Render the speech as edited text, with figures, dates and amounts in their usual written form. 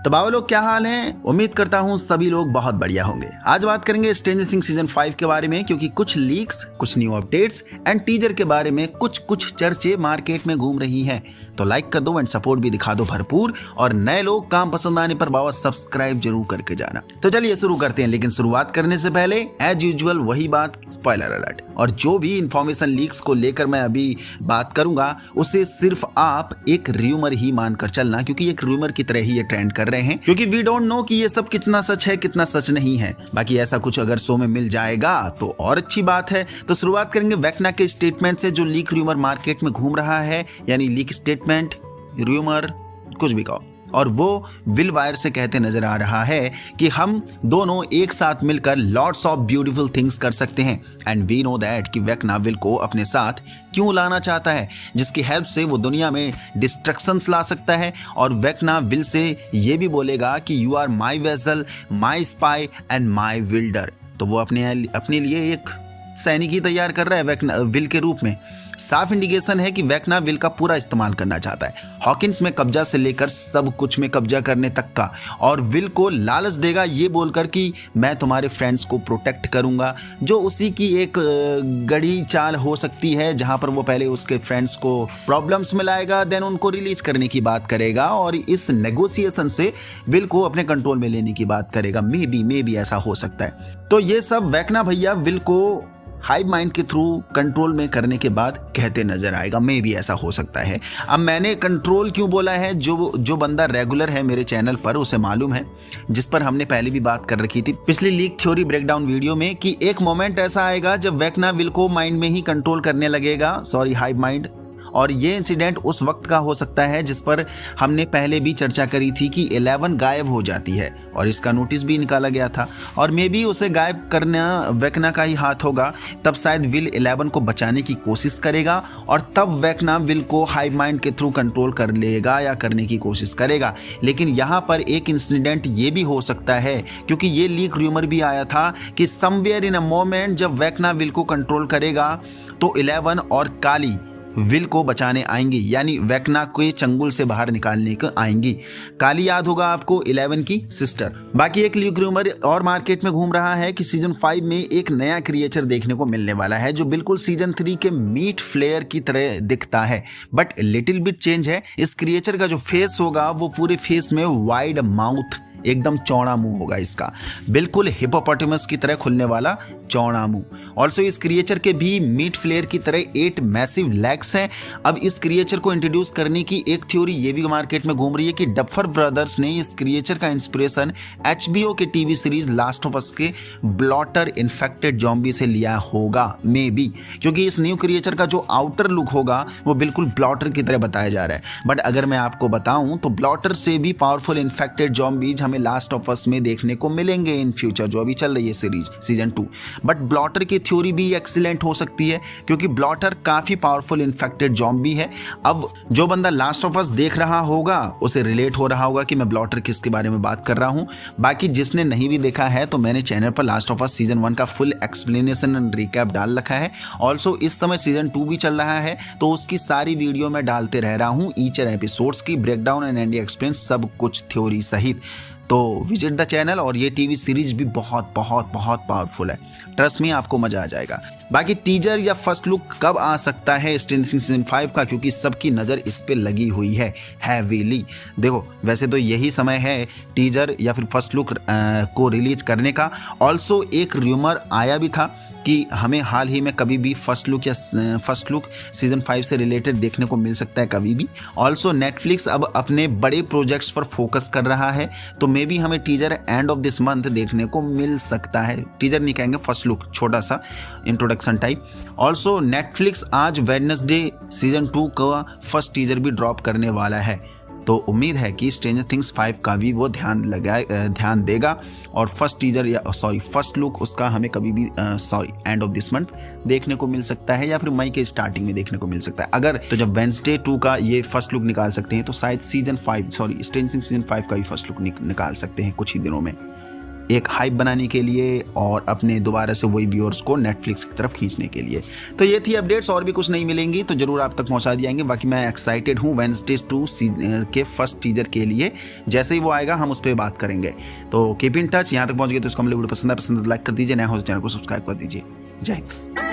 तो बाबा लोग क्या हाल है। उम्मीद करता हूँ सभी लोग बहुत बढ़िया होंगे। आज बात करेंगे स्ट्रेंजर थिंग्स सीजन 5 के बारे में, क्योंकि कुछ लीक्स, कुछ न्यू अपडेट्स एंड टीजर के बारे में कुछ चर्चे मार्केट में घूम रही हैं। तो लाइक कर दो एंड सपोर्ट भी दिखा दो भरपूर, और नए लोग काम पसंद आने पर बाबा सब्सक्राइब जरूर करके जाना। तो चलिए शुरू करते हैं, लेकिन शुरुआत करने से पहले एज यूजुअल वही बात, स्पॉइलर अलर्ट। और जो भी इंफॉर्मेशन लीक्स को लेकर मैं अभी बात करूंगा उसे सिर्फ आप एक र्यूमर ही मानकर चलना, क्योंकि एक र्यूमर की तरह ही ये ट्रेंड कर रहे हैं, क्योंकि वी डोंट नो कि ये सब कितना सच है कितना सच नहीं है। बाकी ऐसा कुछ अगर शो में मिल जाएगा तो और अच्छी बात है। तो शुरुआत करेंगे वेक्ना के स्टेटमेंट से, जो लीक र्यूमर मार्केट में घूम रहा है, यानी लीक स्टेटमेंट, र्यूमर, कुछ भी कहो। और वो विल वायर से कहते नजर आ रहा है कि हम दोनों एक साथ मिलकर लॉट्स ऑफ ब्यूटीफुल थिंग्स कर सकते हैं। एंड वी नो दैट कि वेक्ना विल को अपने साथ क्यों लाना चाहता है, जिसकी हेल्प से वो दुनिया में डिस्ट्रक्शंस ला सकता है। और वेक्ना विल से ये भी बोलेगा कि you are my vessel, my spy and my wilder. तो वो अपने लिए एक सैनिक ही तैयार कर रहा है वेक्ना विल के रूप में। साफ इंडिकेशन है कि वेक्ना विल का पूरा इस्तेमाल करना चाहता है, हॉकिंस में कब्जा से लेकर सब कुछ में कब्जा करने तक का। और विल को लालच देगा ये बोलकर कि मैं तुम्हारे फ्रेंड्स को प्रोटेक्ट करूंगा, जो उसी की एक गड़ी चाल हो सकती है, जहां पर वो पहले उसके फ्रेंड्स को प्रॉब्लम्स में लाएगा, देन उनको रिलीज करने की बात करेगा और इस नेगोशिएशन से विल को अपने कंट्रोल में लेने की बात करेगा। मे बी ऐसा हो सकता है। तो ये सब वेक्ना भैया विल को हाइव माइंड के थ्रू कंट्रोल में करने के बाद कहते नजर आएगा। मे भी ऐसा हो सकता है। अब मैंने कंट्रोल क्यों बोला है, जो बंदा रेगुलर है मेरे चैनल पर उसे मालूम है, जिस पर हमने पहले भी बात कर रखी थी पिछली लीक थ्योरी ब्रेकडाउन वीडियो में, कि एक मोमेंट ऐसा आएगा जब वेक्ना विल को माइंड में ही कंट्रोल करने लगेगा, हाइव माइंड। और ये इंसिडेंट उस वक्त का हो सकता है जिस पर हमने पहले भी चर्चा करी थी कि 11 गायब हो जाती है, और इसका नोटिस भी निकाला गया था। और मे बी उसे गायब करना वेक्ना का ही हाथ होगा। तब शायद विल 11 को बचाने की कोशिश करेगा, और तब वेक्ना विल को हाइव माइंड के थ्रू कंट्रोल कर लेगा या करने की कोशिश करेगा। लेकिन यहाँ पर एक इंसिडेंट ये भी हो सकता है, क्योंकि ये लीक र्यूमर भी आया था कि समवेयर इन अ मोमेंट जब वेक्ना विल को कंट्रोल करेगा तो 11 और काली विल को बचाने आएंगी, यानी वेक्ना को चंगुल से बाहर निकालने को आएंगी। काली याद होगा आपको, 11 की सिस्टर। बाकी एक लीक रूमर और मार्केट में घूम रहा है कि सीजन 5 में एक नया क्रिएचर देखने को मिलने वाला है, जो बिल्कुल सीजन 3 के मीट फ्लेयर की तरह दिखता है, बट लिटिल बिट चेंज है। इस क्रिएचर का जो फेस होगा वो पूरे फेस में वाइड माउथ, एकदम चौड़ा मुंह होगा इसका, बिल्कुल हिपोपोटामस की तरह खुलने वाला चौड़ा मुंह। ऑल्सो इस क्रिएचर के भी मीट फ्लेयर की तरह 8 मैसिव लेग्स हैं। अब इस क्रिएचर को इंट्रोड्यूस करने की एक थ्योरी ये भी मार्केट में घूम रही है कि डफर ब्रदर्स ने इस क्रिएचर का इंस्पिरेशन HBO के TV series last of us के ब्लॉटर इन्फेक्टेड जॉम्बी से लिया होगा, मे बी, क्योंकि इस न्यू क्रिएचर का जो आउटर लुक होगा वो बिल्कुल ब्लॉटर की तरह बताया जा रहा है। बट अगर मैं आपको बताऊं तो ब्लॉटर से भी पावरफुल इन्फेक्टेड जॉम्बीज हमें लास्ट ऑफ अस में देखने को मिलेंगे इन फ्यूचर, जो अभी चल रही है सीरीज सीजन 2। बट ब्लॉटर की थ्योरी भी एक्सीलेंट हो सकती है, क्योंकि ब्लॉटर काफी पावरफुल इन्फेक्टेड जॉम्बी है। अब जो बंदा लास्ट ऑफ अस देख रहा होगा उसे रिलेट हो रहा होगा कि मैं ब्लॉटर किसके बारे में बात कर रहा हूं। बाकी जिसने नहीं भी देखा है तो मैंने चैनल पर लास्ट ऑफ अस सीजन 1 का फुल एक्सप्लेनेशन एंड रिकैप डाल रखा है। ऑल्सो इस समय सीजन 2 भी चल रहा है, तो उसकी सारी वीडियो में डालते रह रहा हूं, ईच एपिसोड्स की ब्रेकडाउन एंड एंडी एक्सप्लेन सब कुछ थ्योरी सहित। तो विजिट द चैनल। और ये टीवी सीरीज भी बहुत बहुत बहुत पावरफुल है, ट्रस्ट में आपको मजा आ जाएगा। बाकी टीजर या फर्स्ट लुक कब आ सकता है स्ट्रेंजर थिंग्स सीजन 5 का, क्योंकि सबकी नज़र इस पे लगी हुई है हैवीली। देखो वैसे तो यही समय है टीजर या फिर फर्स्ट लुक को रिलीज करने का। ऑल्सो एक र्यूमर आया भी था कि हमें हाल ही में कभी भी फर्स्ट लुक सीजन 5 से रिलेटेड देखने को मिल सकता है कभी भी। ऑल्सो नेटफ्लिक्स अब अपने बड़े प्रोजेक्ट्स पर फोकस कर रहा है, तो मे बी हमें teaser end of this month देखने को मिल सकता है। टीजर नहीं कहेंगे, फर्स्ट लुक, छोटा सा इंट्रोडक्शन टाइप। ऑल्सो नेटफ्लिक्स आज वेडनेसडे सीजन 2 का फर्स्ट टीजर भी ड्रॉप करने वाला है, तो उम्मीद है कि स्ट्रेंजर थिंग्स 5 का भी वो ध्यान देगा, और फर्स्ट लुक उसका हमें कभी भी एंड ऑफ दिस मंथ देखने को मिल सकता है, या फिर मई के स्टार्टिंग में देखने को मिल सकता है। अगर तो जब वेडनेसडे 2 का ये फर्स्ट लुक निकाल सकते हैं, तो शायद स्ट्रेंजर थिंग्स सीजन 5 का भी फर्स्ट लुक निकाल सकते हैं कुछ ही दिनों में। एक हाइप बनाने के लिए और अपने दोबारा से वही व्यूअर्स को नेटफ्लिक्स की तरफ खींचने के लिए। तो ये थी अपडेट्स, और भी कुछ नहीं मिलेंगी तो जरूर आप तक पहुंचा दिएंगे। बाकी मैं एक्साइटेड हूँ वेडनेसडे 2 के फर्स्ट टीजर के लिए। जैसे ही वो आएगा हम उस पर बात करेंगे। तो कीप इन टच। यहाँ तक पहुंच गए तो इसको हम वीडियो पसंद है, पसंद लाइक कर दीजिए, नया हो तो चैनल को सब्सक्राइब कर दीजिए। जय हिंद।